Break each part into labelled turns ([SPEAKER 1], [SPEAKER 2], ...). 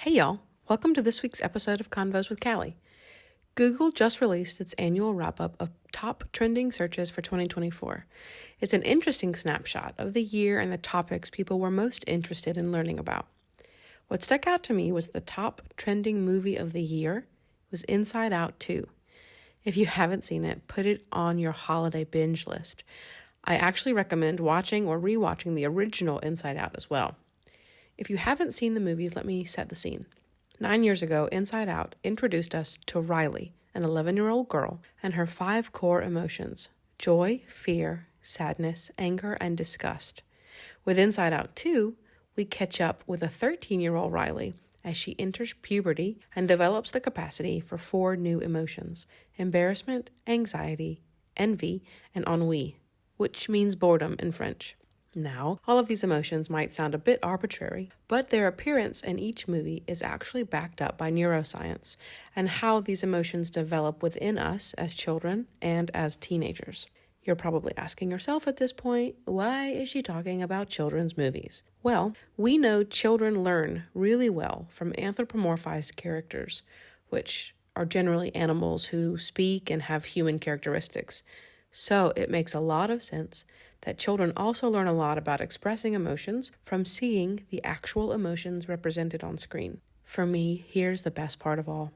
[SPEAKER 1] Hey y'all, welcome to this week's episode of Convos with Callie. Google just released its annual wrap-up of top trending searches for 2024. It's an interesting snapshot of the year and the topics people were most interested in learning about. What stuck out to me was the top trending movie of the year was Inside Out 2. If you haven't seen it, put it on your holiday binge list. I actually recommend watching or rewatching the original Inside Out as well. If you haven't seen the movies, let me set the scene. 9 years ago, Inside Out introduced us to Riley, an 11-year-old girl, and her 5 core emotions: joy, fear, sadness, anger, and disgust. With Inside Out 2, we catch up with a 13-year-old Riley as she enters puberty and develops the capacity for 4 new emotions: embarrassment, anxiety, envy, and ennui, which means boredom in French. Now, all of these emotions might sound a bit arbitrary, but their appearance in each movie is actually backed up by neuroscience and how these emotions develop within us as children and as teenagers. You're probably asking yourself at this point, why is she talking about children's movies? Well, we know children learn really well from anthropomorphized characters, which are generally animals who speak and have human characteristics. So it makes a lot of sense that children also learn a lot about expressing emotions from seeing the actual emotions represented on screen. For me, here's the best part of all.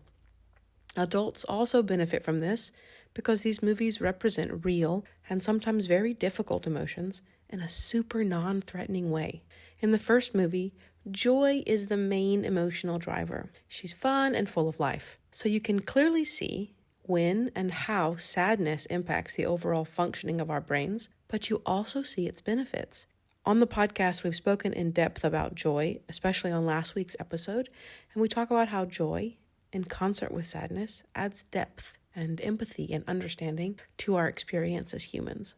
[SPEAKER 1] Adults also benefit from this because these movies represent real and sometimes very difficult emotions in a super non-threatening way. In the first movie, joy is the main emotional driver. She's fun and full of life. So you can clearly see when and how sadness impacts the overall functioning of our brains, but you also see its benefits. On the podcast, we've spoken in depth about joy, especially on last week's episode, and we talk about how joy, in concert with sadness, adds depth and empathy and understanding to our experience as humans.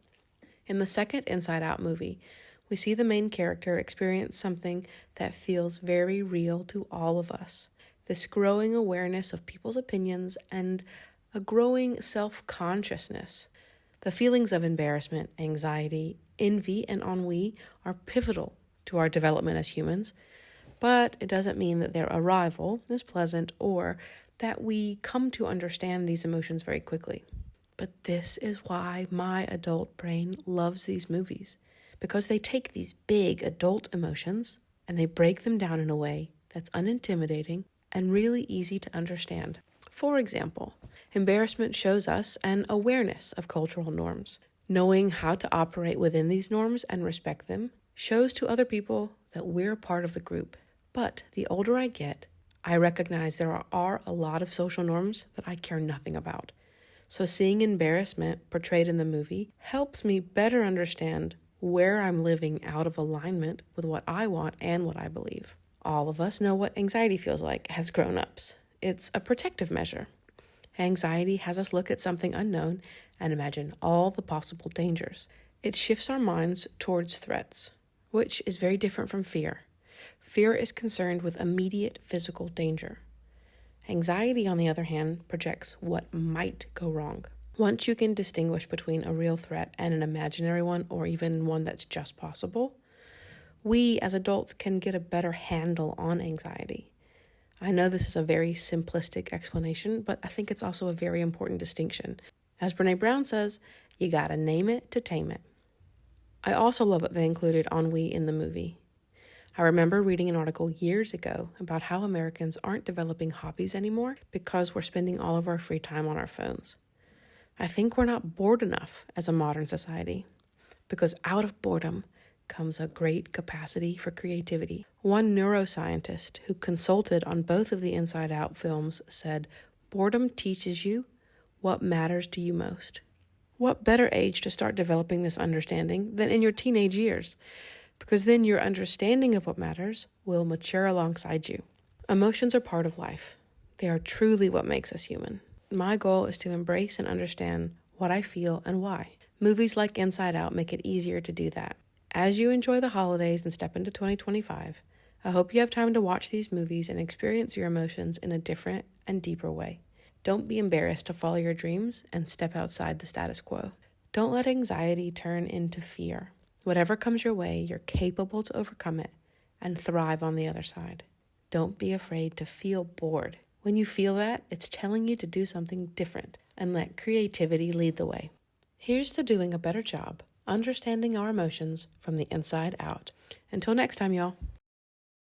[SPEAKER 1] In the second Inside Out movie, we see the main character experience something that feels very real to all of us. This growing awareness of people's opinions and a growing self-consciousness. The feelings of embarrassment, anxiety, envy, and ennui are pivotal to our development as humans, but it doesn't mean that their arrival is pleasant or that we come to understand these emotions very quickly. But this is why my adult brain loves these movies, because they take these big adult emotions and they break them down in a way that's unintimidating and really easy to understand. For example, embarrassment shows us an awareness of cultural norms. Knowing how to operate within these norms and respect them shows to other people that we're part of the group. But the older I get, I recognize there are a lot of social norms that I care nothing about. So seeing embarrassment portrayed in the movie helps me better understand where I'm living out of alignment with what I want and what I believe. All of us know what anxiety feels like as grown-ups. It's a protective measure. Anxiety has us look at something unknown and imagine all the possible dangers. It shifts our minds towards threats, which is very different from fear. Fear is concerned with immediate physical danger. Anxiety, on the other hand, projects what might go wrong. Once you can distinguish between a real threat and an imaginary one, or even one that's just possible, we as adults can get a better handle on anxiety. I know this is a very simplistic explanation, but I think it's also a very important distinction. As Brene Brown says, you gotta name it to tame it. I also love that they included ennui in the movie. I remember reading an article years ago about how Americans aren't developing hobbies anymore because we're spending all of our free time on our phones. I think we're not bored enough as a modern society, because out of boredom comes a great capacity for creativity. One neuroscientist who consulted on both of the Inside Out films said, boredom teaches you what matters to you most. What better age to start developing this understanding than in your teenage years? Because then your understanding of what matters will mature alongside you. Emotions are part of life. They are truly what makes us human. My goal is to embrace and understand what I feel and why. Movies like Inside Out make it easier to do that. As you enjoy the holidays and step into 2025, I hope you have time to watch these movies and experience your emotions in a different and deeper way. Don't be embarrassed to follow your dreams and step outside the status quo. Don't let anxiety turn into fear. Whatever comes your way, you're capable to overcome it and thrive on the other side. Don't be afraid to feel bored. When you feel that, it's telling you to do something different and let creativity lead the way. Here's to doing a better job understanding our emotions from the inside out. Until next time, y'all.